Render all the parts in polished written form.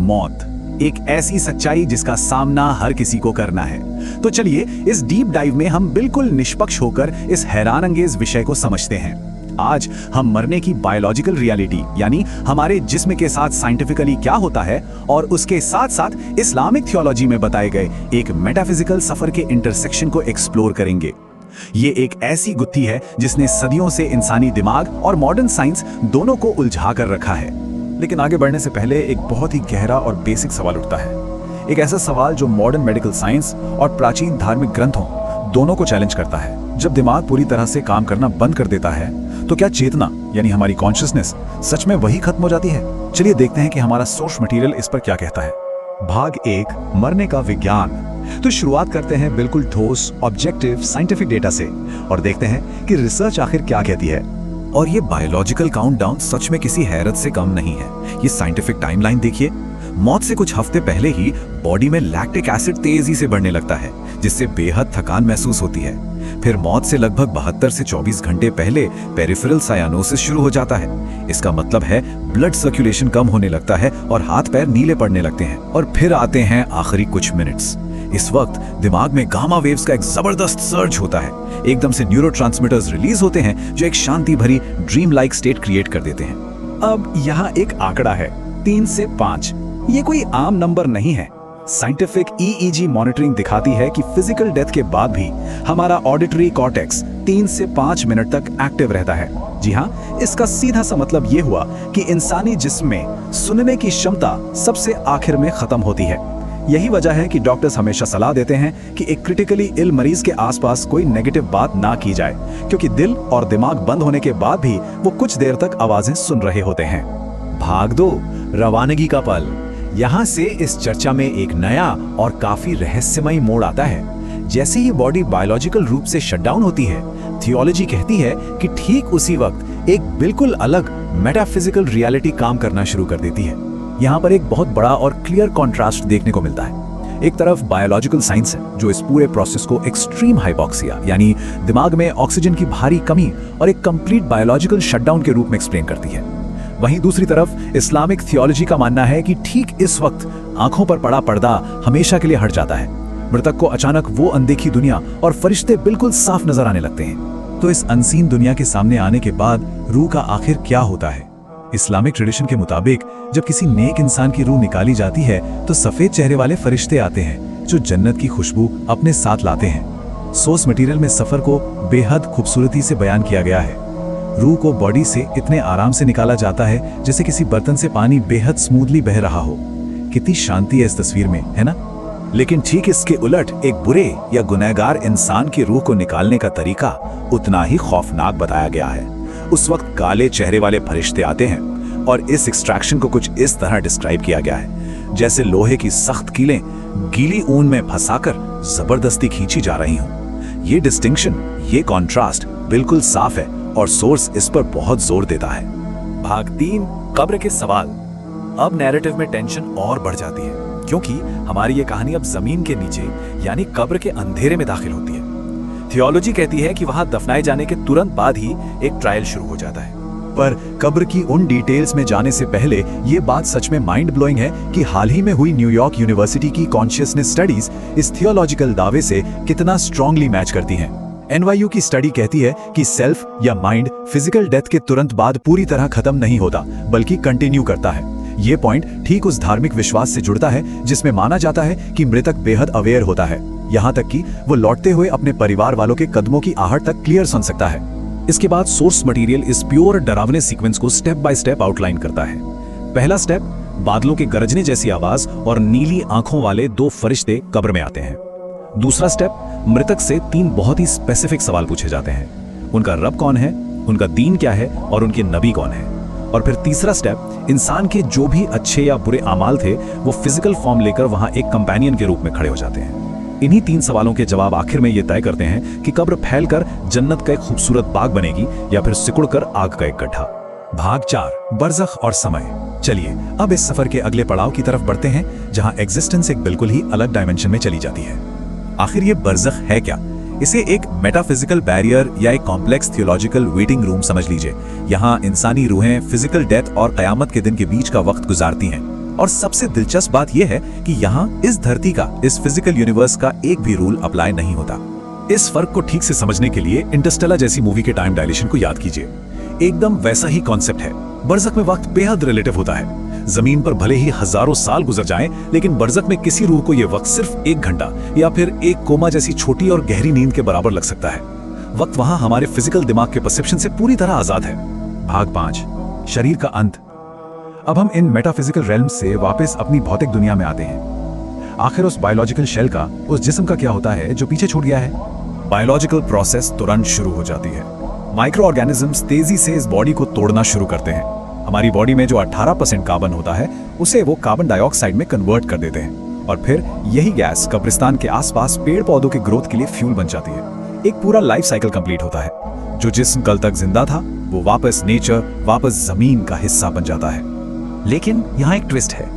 मौत, एक ऐसी सच्चाई जिसका सामना हर किसी को करना है। तो चलिए इस डीप डाइव में हम बिल्कुल निष्पक्ष होकर इस हैरानअंगेज विषय को समझते हैं। आज हम मरने की बायोलॉजिकल रियलिटी यानी हमारे जिस्म के साथ साइंटिफिकली क्या होता है और उसके साथ साथ इस्लामिक थियोलॉजी में बताए गए एक मेटाफिजिकल सफर के इंटरसेक्शन को एक्सप्लोर करेंगे। ये एक ऐसी गुत्थी है जिसने सदियों से इंसानी दिमाग और मॉडर्न साइंस दोनों को उलझा कर रखा है। लेकिन आगे बढ़ने से पहले एक बहुत ही गहरा और बेसिक सवाल उठता है, एक ऐसा सवाल जो मॉडर्न मेडिकल साइंस और प्राचीन धार्मिक ग्रंथों दोनों को चैलेंज करता है। जब दिमाग पूरी तरह से काम करना बंद कर देता है तो क्या चेतना यानी हमारी कॉन्शियसनेस सच में वही खत्म हो जाती है? चलिए देखते हैं कि हमारा सोर्स मटेरियल इस पर क्या कहता है। भाग 1, मरने का विज्ञान। तो शुरुआत करते हैं बिल्कुल ठोस, ऑब्जेक्टिव, साइंटिफिक डेटा से और देखते हैं कि रिसर्च आखिर क्या कहती है। और ये बायोलॉजिकल काउंटडाउन सच में किसी हैरत से कम नहीं है। ये साइंटिफिक टाइमलाइन देखिए। मौत से कुछ हफ्ते पहले ही बॉडी में लैक्टिक एसिड तेजी से बढ़ने लगता है, जिससे बेहद थकान महसूस होती है। फिर मौत से लगभग 72 से 24 घंटे पहले पेरिफेरल सायानोसिस शुरू हो जाता है। इसका मतलब है ब्लड सर्कुलेशन कम होने लगता है और हाथ पैर नीले पड़ने लगते हैं। और फिर आते हैं आखिरी कुछ मिनट्स। इस वक्त दिमाग में गामा वेव्स का एक जबरदस्त सर्ज होता है। एकदम से न्यूरोट्रांसमीटर्स रिलीज होते हैं जो एक शांति भरी ड्रीम लाइक स्टेट क्रिएट कर देते हैं। अब यहाँ एक आंकड़ा है 3 से 5। ये कोई आम नंबर नहीं है। साइंटिफिक EEG मॉनिटरिंग दिखाती है कि फिजिकल डेथ के बाद भी हमारा ऑडिटरी कॉर्टेक्स 3 से 5 मिनट तक एक्टिव रहता है। जी हाँ, इसका सीधा सा मतलब ये हुआ कि इंसानी जिस्म में सुनने की क्षमता सबसे आखिर में खत्म होती है। यही वजह है कि डॉक्टर्स हमेशा सलाह देते हैं कि एक क्रिटिकली इल मरीज के आसपास कोई नेगेटिव बात ना की जाए, क्योंकि दिल और दिमाग बंद होने के बाद भी वो कुछ देर तक आवाजें सुन रहे होते हैं। भाग 2, रवानगी का पल। यहाँ से इस चर्चा में एक नया और काफी रहस्यमयी मोड़ आता है। जैसे ही बॉडी बायोलॉजिकल रूप से शटडाउन होती है, थियोलॉजी कहती है कि ठीक उसी वक्त एक बिल्कुल अलग मेटाफिजिकल रियलिटी काम करना शुरू कर देती है। यहाँ पर एक बहुत बड़ा और क्लियर कॉन्ट्रास्ट देखने को मिलता है। एक तरफ बायोलॉजिकल साइंस है जो इस पूरे प्रोसेस को एक्सट्रीम हाइपोक्सिया यानी दिमाग में ऑक्सीजन की भारी कमी और एक कंप्लीट बायोलॉजिकल शटडाउन के रूप में एक्सप्लेन करती है। वहीं दूसरी तरफ इस्लामिक थियोलॉजी का मानना है कि ठीक इस वक्त आंखों पर पड़ा पर्दा हमेशा के लिए हट जाता है। मृतक को अचानक वो अनदेखी दुनिया और फरिश्ते बिल्कुल साफ नजर आने लगते हैं। तो इस अनसीन दुनिया के सामने आने के बाद रूह का आखिर क्या होता है? इस्लामिक ट्रेडिशन के मुताबिक जब किसी नेक इंसान की रूह निकाली जाती है तो सफेद चेहरे वाले फरिश्ते आते हैं जो जन्नत की खुशबू अपने साथ लाते हैं। सोर्स मटेरियल में सफर को बेहद खूबसूरती से बयान किया गया है। रूह को बॉडी से इतने आराम से निकाला जाता है जैसे किसी बर्तन से पानी बेहद स्मूथली बह रहा हो। कितनी शांति है इस तस्वीर में, है ना? लेकिन ठीक इसके उलट एक बुरे या गुनहगार इंसान की रूह को निकालने का तरीका उतना ही खौफनाक बताया गया है। उस वक्त काले चेहरे वाले फरिश्ते आते हैं और इस एक्सट्रैक्शन को कुछ इस तरह डिस्क्राइब किया गया है जैसे लोहे की सख्त कीलें गीली ऊन में फंसाकर जबरदस्ती खींची जा रही हों। ये डिस्टिंक्शन, ये कॉन्ट्रास्ट बिल्कुल साफ है और सोर्स इस पर बहुत जोर देता है। भाग 3, कब्र के सवाल। अब नैरेटिव में टेंशन और बढ़ जाती है क्योंकि हमारी ये कहानी अब जमीन के नीचे यानी कब्र के अंधेरे में दाखिल होती है। थियोलॉजी कहती है कि वहां दफनाए जाने के तुरंत बाद ही एक ट्रायल शुरू हो जाता है। पर कब्र की उन डिटेल्स में जाने से पहले ये बात सच में माइंड ब्लोइंग है कि हाल ही में हुई न्यूयॉर्क यूनिवर्सिटी की कॉन्शियसनेस स्टडीज इस थियोलॉजिकल दावे से कितना स्ट्रांगली मैच करती हैं। NYU की स्टडी कहती है कि सेल्फ या माइंड फिजिकल डेथ के तुरंत बाद पूरी तरह खत्म नहीं होता बल्कि कंटिन्यू करता है। ये पॉइंट ठीक उस धार्मिक विश्वास से जुड़ता है जिसमें माना जाता है कि मृतक बेहद अवेयर होता है, यहाँ तक कि वो लौटते हुए अपने परिवार वालों के कदमों की आहट तक क्लियर सुन सकता है। इसके बाद सोर्स मटेरियल इस प्योर डरावने सीक्वेंस को स्टेप बाय स्टेप आउटलाइन करता है। पहला स्टेप, बादलों के गरजने जैसी आवाज और नीली आंखों वाले 2 फरिश्ते कब्र में आते हैं। दूसरा स्टेप, मृतक से 3 बहुत ही स्पेसिफिक सवाल पूछे जाते हैं। उनका रब कौन है, उनका दीन क्या है और उनके नबी कौन है। और फिर तीसरा स्टेप, इंसान के जो भी अच्छे या बुरे अमाल थे वो फिजिकल फॉर्म लेकर वहां एक कंपेनियन के रूप में खड़े हो जाते हैं। इन्हीं 3 सवालों के जवाब आखिर में ये तय करते हैं कि कब्र फैलकर जन्नत का एक खूबसूरत बाग बनेगी या फिर सिकुड़कर आग का एक गड्ढा। भाग 4, बरज़ख और समय। चलिए अब इस सफर के अगले पड़ाव की तरफ बढ़ते हैं जहां एग्जिस्टेंस एक बिल्कुल ही अलग डायमेंशन में चली जाती है। आखिर ये बरज़ख है क्या? इसे एक मेटाफिजिकल बैरियर या एक कॉम्प्लेक्स थियोलॉजिकल वेटिंग रूम समझ लीजिए। यहाँ इंसानी रूहें फिजिकल डेथ और कयामत के दिन के बीच का वक्त गुजारती हैं। और सबसे दिलचस्प बात यह है कि यहाँ इस धरती का, इस फिजिकल यूनिवर्स का एक भी रूल अप्लाई नहीं होता। इस फर्क को ठीक से समझने के लिए इंटरस्टेलर जैसी मूवी के टाइम डायलेशन को याद कीजिए। एकदम वैसा ही कॉन्सेप्ट है। बरज़ख में वक्त बेहद रिलेटिव होता है। जमीन पर भले ही हजारों साल गुजर जाएं, लेकिन बरज़ख में किसी रूह को यह वक्त सिर्फ 1 घंटा या फिर एक कोमा जैसी छोटी और गहरी नींद के बराबर लग सकता है। वक्त वहां हमारे फिजिकल दिमाग के परसेप्शन से पूरी तरह आजाद है। भाग 5, शरीर का अंत। अब हम इन मेटाफिजिकल रेल्म से वापस अपनी भौतिक दुनिया में आते हैं। आखिर उस बायोलॉजिकल शेल का, उस जिस्म का क्या होता है जो पीछे छूट गया है? बायोलॉजिकल प्रोसेस तुरंत शुरू हो जाती है। माइक्रो ऑर्गेनिजम्स तेजी से इस बॉडी को तोड़ना शुरू करते हैं। हमारी बॉडी में जो 18% कार्बन होता है, उसे वो कार्बन डाइऑक्साइड में कन्वर्ट कर देते हैं और फिर यही गैस कब्रिस्तान के आसपास पेड़ पौधों के ग्रोथ के लिए फ्यूल बन जाती है। एक पूरा लाइफ साइकिल कंप्लीट होता है। जो जिस्म कल तक जिंदा था, वो वापस नेचर, वापस जमीन का हिस्सा बन जाता है। लेकिन यहाँ एक ट्विस्ट है।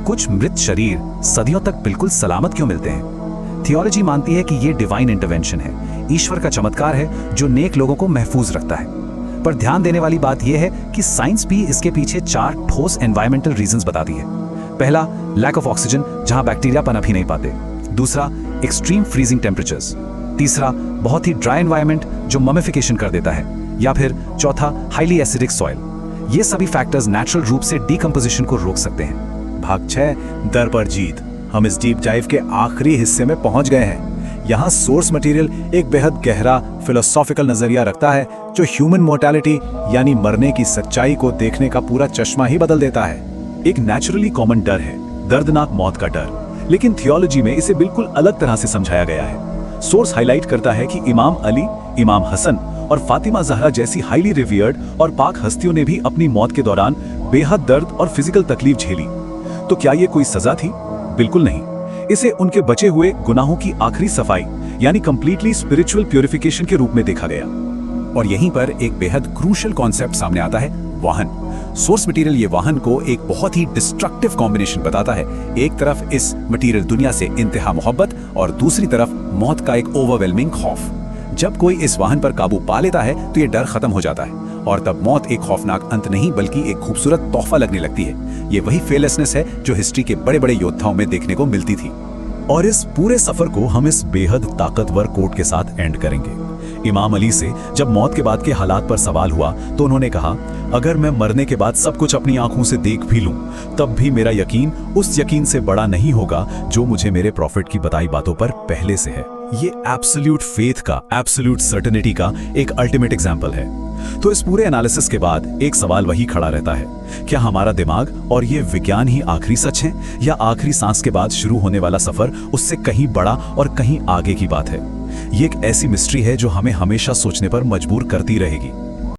कुछ मृत शरीर सदियों तक बिल्कुल सलामत क्यों मिलते हैं? थियोलॉजी मानती है कि ये डिवाइन इंटरवेंशन है, ईश्वर का चमत्कार है जो नेक लोगों को महफूज रखता है। पर ध्यान देने वाली बात यह है कि साइंस भी इसके पीछे 4 ठोस एनवायरमेंटल रीजंस बताती है। पहला, लैक ऑफ ऑक्सीजन, जहां बैक्टीरिया पनप ही नहीं पाते। दूसरा, एक्सट्रीम फ्रीजिंग टेम्परेचर्स। तीसरा, बहुत ही ड्राई एनवायरनमेंट जो ममिफिकेशन कर देता है। या फिर चौथा, हाईली एसिडिक सॉइल। ये सभी फैक्टर्स नेचुरल रूप से डीकंपोजिशन को रोक सकते हैं। भाग 6, दर पर जीत। हम इस डीप डाइव के आखिरी हिस्से में पहुंच गए हैं। यहाँ सोर्स मटेरियल एक बेहद गहरा फिलोसॉफिकल नजरिया रखता है जो ह्यूमन मोर्टेलिटी यानी मरने की सच्चाई को देखने का पूरा चश्मा ही बदल देता है। एक नेचुरली कॉमन डर है, दर्दनाक मौत का डर, लेकिन थियोलॉजी में इसे बिल्कुल अलग तरह से समझाया गया है। सोर्स हाईलाइट करता है कि इमाम अली, इमाम हसन और फातिमा जहरा जैसी हाईली रिवियर्ड और पाक हस्तियों ने भी अपनी मौत के दौरान बेहद दर्द और फिजिकल तकलीफ झेली। तो क्या ये कोई सजा थी? बिल्कुल नहीं। इसे उनके बचे हुए गुनाहों की आखिरी सफाई यानी कंप्लीटली स्पिरिचुअल प्यूरिफिकेशन के रूप में देखा गया। और यहीं पर एक बेहद क्रूशियल कॉन्सेप्ट सामने आता है, वाहन। सोर्स मटेरियल ये वाहन को एक बहुत ही डिस्ट्रक्टिव कॉम्बिनेशन बताता है। एक तरफ इस मटेरियल दुनिया से इंतहा मोहब्बत और दूसरी तरफ मौत का एक ओवरवेलमिंग खौफ। जब कोई इस वाहन पर काबू पा लेता है तो ये डर खत्म हो जाता है और तब मौत एक खौफनाक अंत नहीं बल्कि एक खूबसूरत तोहफा लगने लगती है। ये वही फेयरलेसनेस है जो हिस्ट्री के बड़े बड़े योद्धाओं में देखने को मिलती थी। और इस पूरे सफर को हम इस बेहद ताकतवर कोट के साथ एंड करेंगे। इमाम अली से जब मौत के बाद के हालात पर सवाल हुआ तो उन्होंने कहा, अगर मैं मरने के बाद सब कुछ अपनी आंखों से देख भी लूं, तब भी मेरा यकीन उस यकीन से बड़ा नहीं होगा जो मुझे मेरे प्रॉफिट की बताई बातों पर पहले से है। ये एब्सोल्यूट फेथ का, एब्सोल्यूट सर्टेनिटी का एक अल्टीमेट एग्जाम्पल है। तो इस पूरे एनालिसिस के बाद एक सवाल वही खड़ा रहता है, क्या हमारा दिमाग और ये विज्ञान ही आखिरी सच है या आखिरी सांस के बाद शुरू होने वाला सफर उससे कहीं बड़ा और कहीं आगे की बात है? ये एक ऐसी मिस्ट्री है जो हमें हमेशा सोचने पर मजबूर करती रहेगी।